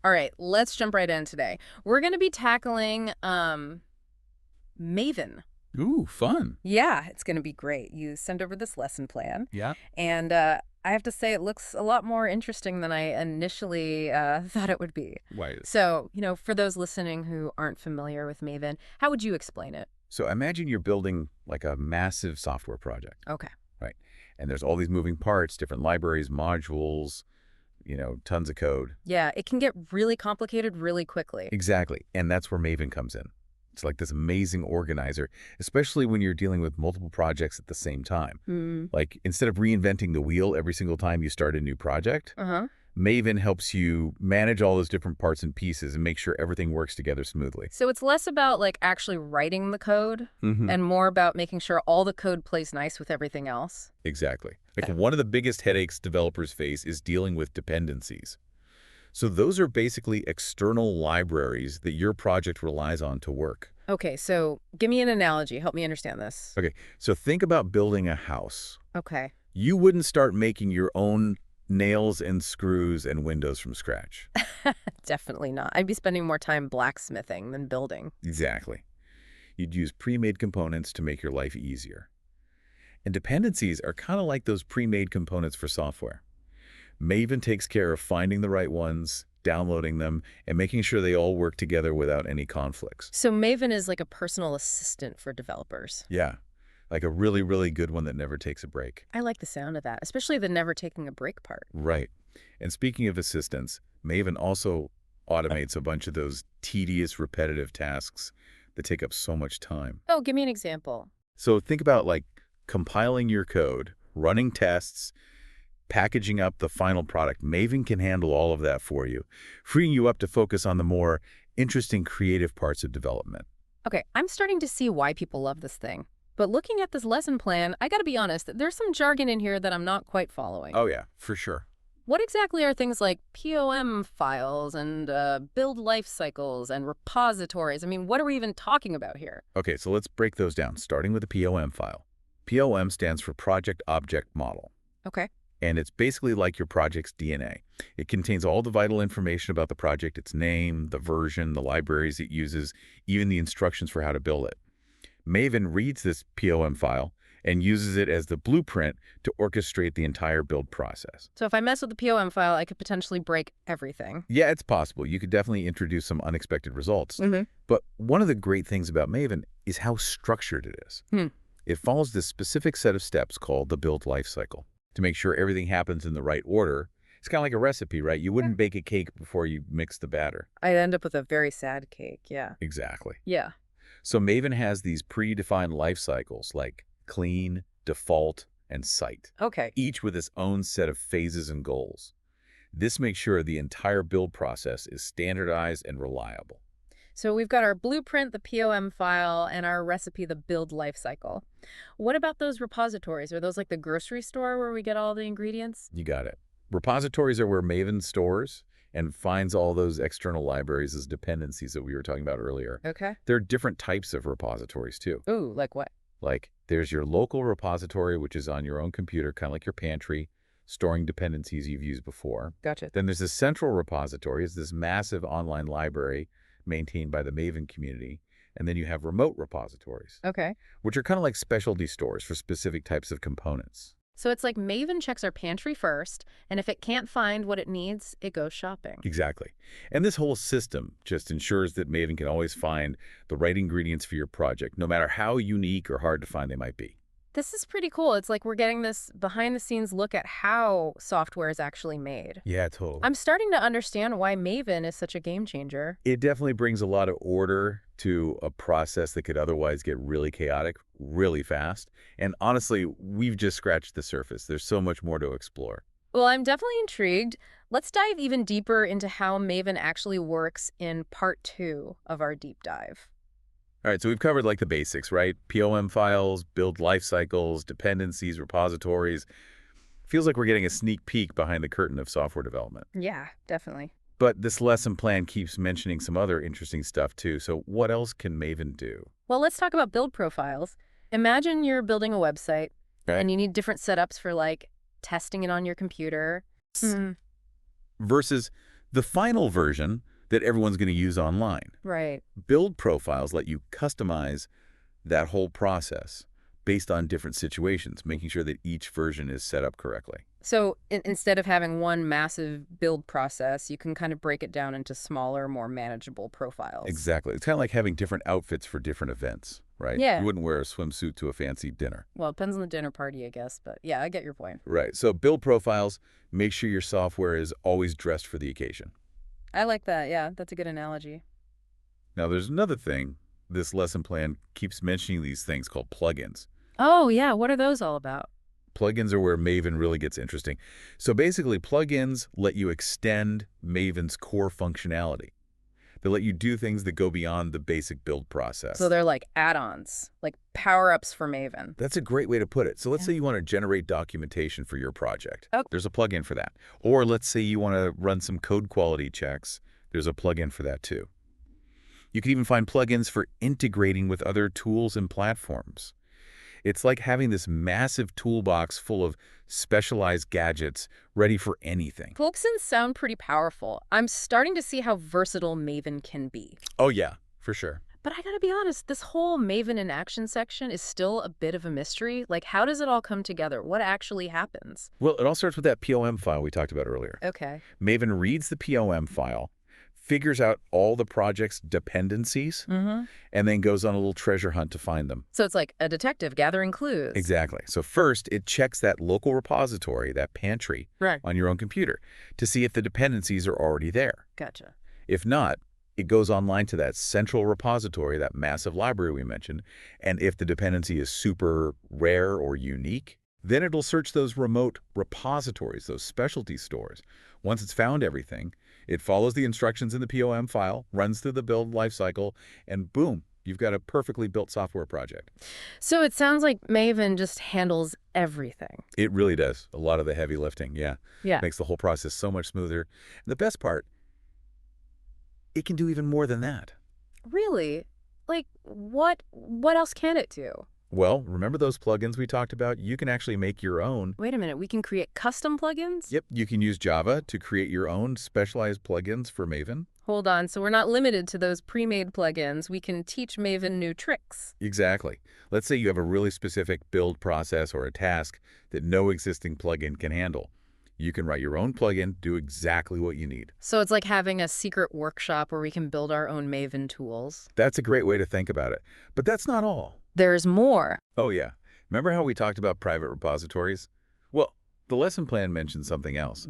All right, let's jump right in today. We're going to be tackling Maven. Ooh, fun. Yeah, it's going to be great. You send over this lesson plan, Yeah. and I have to say it looks a lot more interesting than I initially thought it would be. Why? So, for those listening who aren't familiar with Maven, how would you explain it? So imagine you're building like a massive software project, Okay. right? And there's all these moving parts, different libraries, modules, tons of code. Yeah, it can get really complicated really quickly. Exactly. And that's where Maven comes in. It's like this amazing organizer, especially when you're dealing with multiple projects at the same time. Hmm. Like instead of reinventing the wheel every single time you start a new project, Uh-huh. Maven helps you manage all those different parts and pieces and make sure everything works together smoothly. So it's less about like actually writing the code Mm-hmm. and more about making sure all the code plays nice with everything else. Exactly. Like one of the biggest headaches developers face is dealing with dependencies. So those are basically external libraries that your project relies on to work. Okay, so give me an analogy. Help me understand this. Okay, so think about building a house. Okay. You wouldn't start making your own nails and screws and windows from scratch. Definitely not. I'd be spending more time blacksmithing than building. Exactly. You'd use pre-made components to make your life easier. And dependencies are kind of like those pre-made components for software. Maven takes care of finding the right ones, downloading them, and making sure they all work together without any conflicts. So Maven is like a personal assistant for developers. Yeah, like a really, really good one that never takes a break. I like the sound of that, especially the never taking a break part. Right. And speaking of assistants, Maven also automates a bunch of those tedious, repetitive tasks that take up so much time. Oh, give me an example. So think about like compiling your code, running tests, packaging up the final product. Maven can handle all of that for you, freeing you up to focus on the more interesting, creative parts of development. Okay, I'm starting to see why people love this thing. But looking at this lesson plan, I gotta be honest, there's some jargon in here that I'm not quite following. Oh yeah, for sure. What exactly are things like POM files and build life cycles and repositories? I mean, what are we even talking about here? Okay, so let's break those down, starting with the POM file. POM stands for Project Object Model, Okay. and it's basically like your project's DNA. It contains all the vital information about the project, its name, the version, the libraries it uses, even the instructions for how to build it. Maven reads this POM file and uses it as the blueprint to orchestrate the entire build process. So if I mess with the POM file, I could potentially break everything. Yeah, it's possible. You could definitely introduce some unexpected results. Mm-hmm. But one of the great things about Maven is how structured it is. Hmm. It follows this specific set of steps called the build lifecycle to make sure everything happens in the right order. It's kind of like a recipe, right? You wouldn't bake a cake before you mix the batter. I'd end up with a very sad cake, yeah. Exactly. Yeah. So Maven has these predefined life cycles like clean, default, and site, Okay. each with its own set of phases and goals. This makes sure the entire build process is standardized and reliable. So we've got our blueprint, the POM file, and our recipe, the build lifecycle. What about those repositories? Are those like the grocery store where we get all the ingredients? You got it. Repositories are where Maven stores and finds all those external libraries as dependencies that we were talking about earlier. Okay. There are different types of repositories too. Ooh, like what? Like there's your local repository, which is on your own computer, kind of like your pantry, storing dependencies you've used before. Gotcha. Then there's a central repository. It's this massive online library maintained by the Maven community. And then you have remote repositories, Okay. which are kind of like specialty stores for specific types of components. So it's like Maven checks our pantry first, and if it can't find what it needs, it goes shopping. Exactly. And this whole system just ensures that Maven can always find the right ingredients for your project, no matter how unique or hard to find they might be. This is pretty cool. It's like we're getting this behind-the-scenes look at how software is actually made. Yeah, totally. I'm starting to understand why Maven is such a game changer. It definitely brings a lot of order to a process that could otherwise get really chaotic really fast. And honestly, we've just scratched the surface. There's so much more to explore. Well, I'm definitely intrigued. Let's dive even deeper into how Maven actually works in part 2 of our deep dive. All right, so we've covered like the basics, right? POM files, build life cycles, dependencies, repositories. Feels like we're getting a sneak peek behind the curtain of software development. Yeah, definitely. But this lesson plan keeps mentioning some other interesting stuff too. So what else can Maven do? Well, let's talk about build profiles. Imagine you're building a website and you need different setups for like testing it on your computer. Versus the final version that everyone's going to use online. Right. Build profiles let you customize that whole process based on different situations, making sure that each version is set up correctly. So instead of having one massive build process, you can kind of break it down into smaller, more manageable profiles. Exactly. It's kind of like having different outfits for different events, right? You Yeah. wouldn't wear a swimsuit to a fancy dinner. Well, it depends on the dinner party, I guess. But yeah, I get your point. Right. So build profiles, make sure your software is always dressed for the occasion. I like that. Yeah, that's a good analogy. Now, there's another thing. This lesson plan keeps mentioning these things called plugins. Oh, yeah. What are those all about? Plugins are where Maven really gets interesting. So basically, plugins let you extend Maven's core functionality. They let you do things that go beyond the basic build So process. they're like add-ons, like power-ups for Maven. That's a great way to put it. So let's Yeah. say you want to generate documentation for your project. Oh, There's a plugin for that. Or let's say you want to run some code quality checks. There's a plugin for that too. You can even find plugins for integrating with other tools and platforms. It's like having this massive toolbox full of specialized gadgets ready for anything. plugins sound pretty powerful. I'm starting to see how versatile Maven can be. Oh, yeah, for sure. But I gotta be honest, this whole Maven in action section is still a bit of a mystery. Like, how does it all come together? What actually happens? Well, it all starts with that POM file we talked about earlier. Okay. Maven reads the POM file, figures out all the project's dependencies, Mm-hmm. and then goes on a little treasure hunt to find them. So it's like a detective gathering clues. Exactly. So first, it checks that local repository, that pantry, Right. on your own computer to see if the dependencies are already there. Gotcha. If not, it goes online to that central repository, that massive library we mentioned, and if the dependency is super rare or unique, then it'll search those remote repositories, those specialty stores. Once it's found everything, it follows the instructions in the POM file, runs through the build lifecycle, and boom, you've got a perfectly built software project. So it sounds like Maven just handles everything. It really does. A lot of the heavy lifting, yeah. Yeah. Makes the whole process so much smoother. And the best part, it can do even more than that. Really? Like, what else can it do? Well, remember those plugins we talked about? You can actually make your own. Wait a minute, we can create custom plugins? Yep, you can use Java to create your own specialized plugins for Maven. Hold on, so we're not limited to those pre-made plugins. We can teach Maven new tricks. Exactly. Let's say you have a really specific build process or a task that no existing plugin can handle. You can write your own plugin, do exactly what you need. So it's like having a secret workshop where we can build our own Maven tools. That's a great way to think about it. But that's not all. There's more. Oh, yeah. Remember how we talked about private repositories? Well, the lesson plan mentions something else.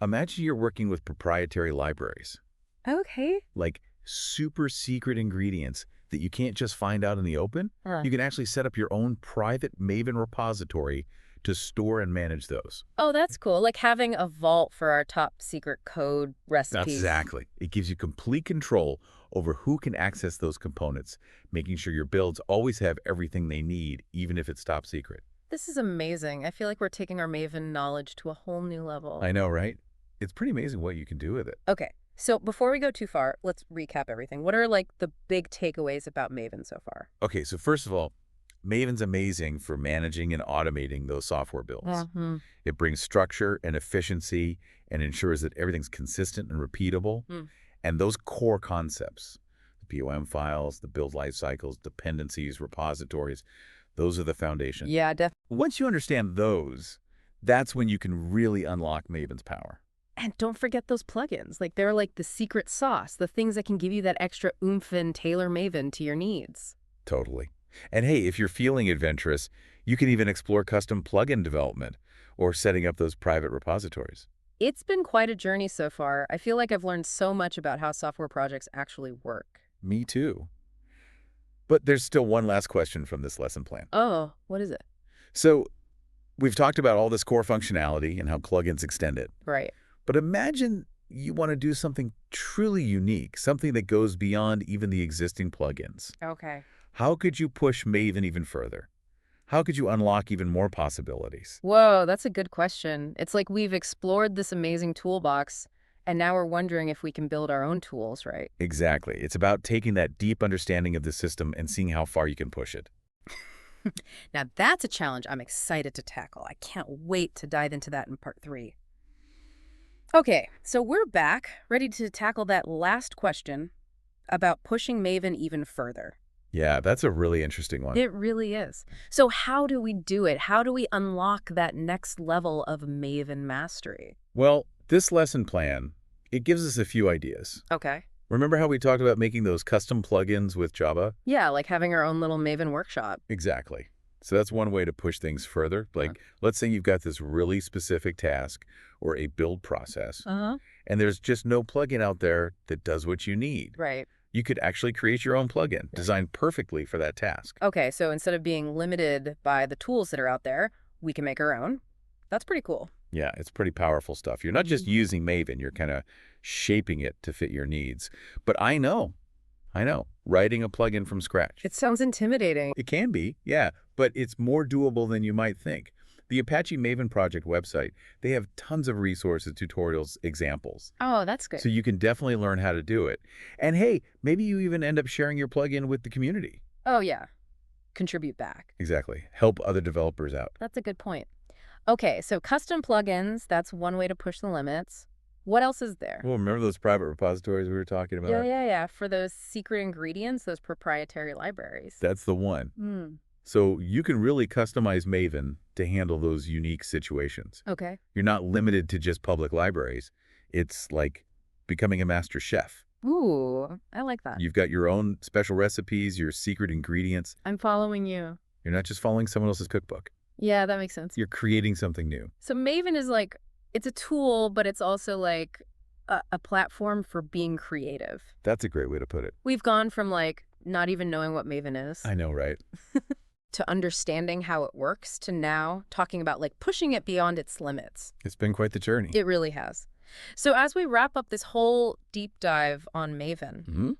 Imagine you're working with proprietary libraries, Okay. like super secret ingredients that you can't just find out in the open. You can actually set up your own private Maven repository to store and manage those. Oh, that's cool. Like having a vault for our top secret code recipes. Exactly. It gives you complete control over who can access those components, making sure your builds always have everything they need, even if it's top secret. This is amazing. I feel like we're taking our Maven knowledge to a whole new level. I know, right? It's pretty amazing what you can do with it. Okay, so before we go too far, let's recap everything. What are like the big takeaways about Maven so far? Okay, so first of all, Maven's amazing for managing and automating those software builds. Mm-hmm. It brings structure and efficiency and ensures that everything's consistent and repeatable. Mm. And those core concepts, the POM files, the build life cycles, dependencies, repositories, those are the foundation. Yeah, definitely. Once you understand those, that's when you can really unlock Maven's power. And don't forget those plugins. Like they're like the secret sauce, the things that can give you that extra oomph and tailor Maven to your needs. Totally. And hey, if you're feeling adventurous, you can even explore custom plugin development or setting up those private repositories. It's been quite a journey so far. I feel like I've learned so much about how software projects actually work. Me too. But there's still one last question from this lesson plan. Oh, what is it? So we've talked about all this core functionality and how plugins extend it. Right. But imagine you want to do something truly unique, something that goes beyond even the existing plugins. Okay. How could you push Maven even further? How could you unlock even more possibilities? Whoa, that's a good question. It's like we've explored this amazing toolbox, and now we're wondering if we can build our own tools, right? Exactly. It's about taking that deep understanding of the system and seeing how far you can push it. Now that's a challenge I'm excited to tackle. I can't wait to dive into that in part 3. Okay, so we're back, ready to tackle that last question about pushing Maven even further. Yeah, that's a really interesting one. It really is. So how do we do it? How do we unlock that next level of Maven mastery? Well, this lesson plan, it gives us a few ideas. Okay. Remember how we talked about making those custom plugins with Java? Yeah, like having our own little Maven workshop. Exactly. So that's one way to push things further. Like, let's say you've got this really specific task or a build process, Uh-huh. and there's just no plugin out there that does what you need. Right. You could actually create your own plugin designed perfectly for that task. Okay, so instead of being limited by the tools that are out there, we can make our own. That's pretty cool. Yeah, it's pretty powerful stuff. You're not just using Maven, you're kind of shaping it to fit your needs. But I know, writing a plugin from scratch. It sounds intimidating. It can be, yeah, but it's more doable than you might think. The Apache Maven project website, they have tons of resources, tutorials, examples. Oh, that's good. So you can definitely learn how to do it. And hey, maybe you even end up sharing your plugin with the community. Oh, yeah. Contribute back. Exactly. Help other developers out. That's a good point. Okay, so custom plugins, that's one way to push the limits. What else is there? Well, remember those private repositories we were talking about? Yeah. For those secret ingredients, those proprietary libraries. That's the one. Hmm. So you can really customize Maven to handle those unique situations. Okay. You're not limited to just public libraries. It's like becoming a master chef. Ooh, I like that. You've got your own special recipes, your secret ingredients. I'm following you. You're not just following someone else's cookbook. Yeah, that makes sense. You're creating something new. So Maven is like, it's a tool, but it's also like a platform for being creative. That's a great way to put it. We've gone from like not even knowing what Maven is I know, right? to understanding how it works to now talking about like pushing it beyond its limits. It's been quite the journey. It really has. So as we wrap up this whole deep dive on Maven,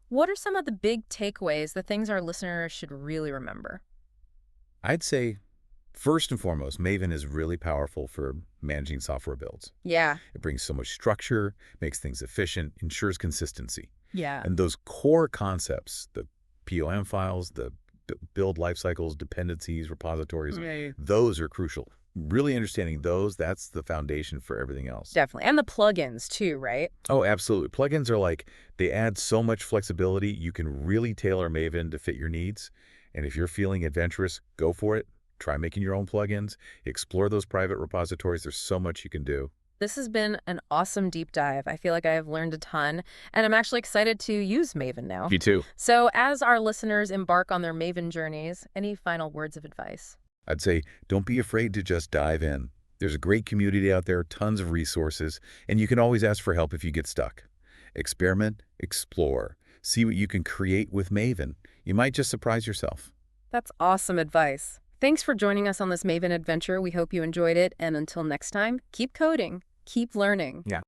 what are some of the big takeaways, the things our listeners should really remember? I'd say, first and foremost, Maven is really powerful for managing software builds. Yeah. It brings so much structure, makes things efficient, ensures consistency. Yeah. And those core concepts, the POM files, the build lifecycles, dependencies, repositories, those are crucial. Really understanding those, that's the foundation for everything else. Definitely. And the plugins too, right? Oh, absolutely. Plugins are like, they add so much flexibility. You can really tailor Maven to fit your needs. And if you're feeling adventurous, go for it. Try making your own plugins. Explore those private repositories. There's so much you can do. This has been an awesome deep dive. I feel like I have learned a ton, and I'm actually excited to use Maven now. Me too. So as our listeners embark on their Maven journeys, any final words of advice? I'd say don't be afraid to just dive in. There's a great community out there, tons of resources, and you can always ask for help if you get stuck. Experiment, explore, see what you can create with Maven. You might just surprise yourself. That's awesome advice. Thanks for joining us on this Maven adventure. We hope you enjoyed it, and until next time, keep coding, keep learning. Yeah.